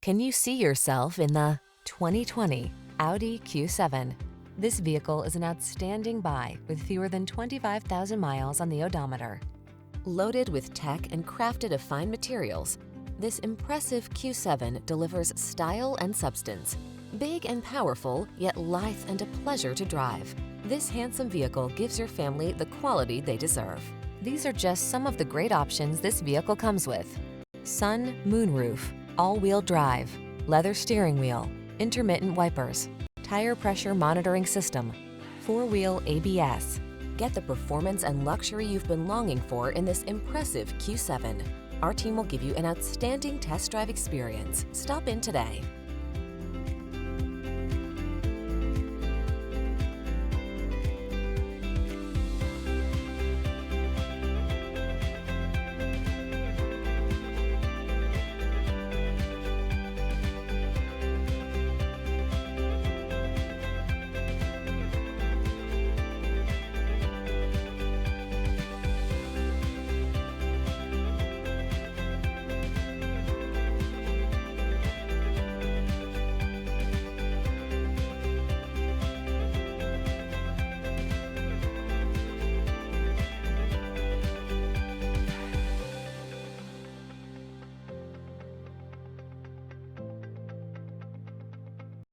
Can you see yourself in the 2020 Audi Q7? This vehicle is an outstanding buy with fewer than 25,000 miles on the odometer. Loaded with tech and crafted of fine materials, this impressive Q7 delivers style and substance. Big and powerful, yet lithe and a pleasure to drive. This handsome vehicle gives your family the quality they deserve. These are just some of the great options this vehicle comes with: sun moonroof, all-wheel drive, leather steering wheel, intermittent wipers, tire pressure monitoring system, four-wheel ABS. Get the performance and luxury you've been longing for in this impressive Q7. Our team will give you an outstanding test drive experience. Stop in today.